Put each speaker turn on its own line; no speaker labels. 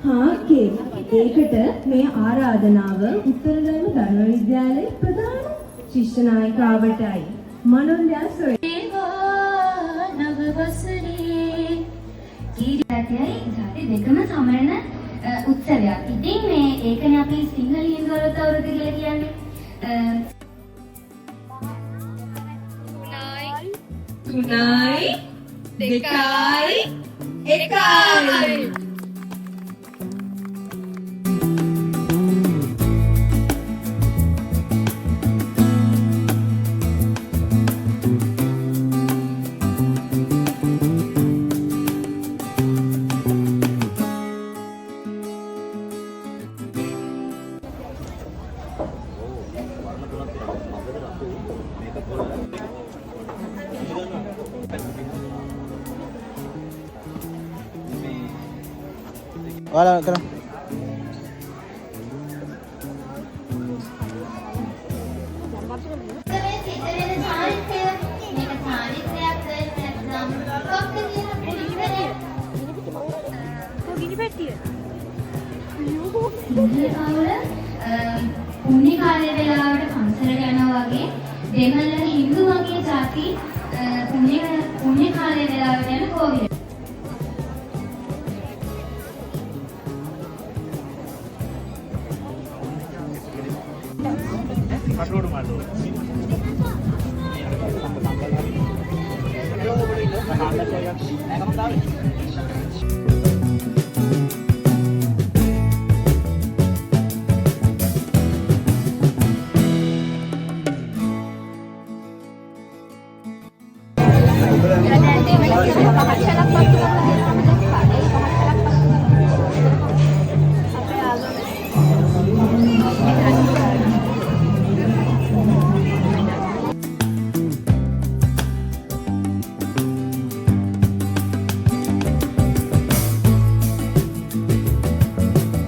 හාකේ ඒකට මේ ආරාධනාව උත්තරධර්ම ධර්ම විද්‍යාලයේ ප්‍රධාන ශිෂ්‍ය නායිකාවටයි මනෝන්දයා සොයනවා නව වසරේ කීරියයි ජාති දෙකම සමරන උත්සවයක්. ඉතින් මේ ඒකනේ අපි සිංහල හින්දු අවුරුද්ද කියලා කියන්නේ. තුනයි දෙකයි එකයි.
Wala ka na.
පුණ්‍ය කාලය වෙලාවට පන්සලට යනවා වගේ දෙමළ හින්දු වගේ ಜಾති පුණ්‍ය කාලය වෙලාවට යන කෝවිල.
කටුවඩ මාඩෝ. ඒක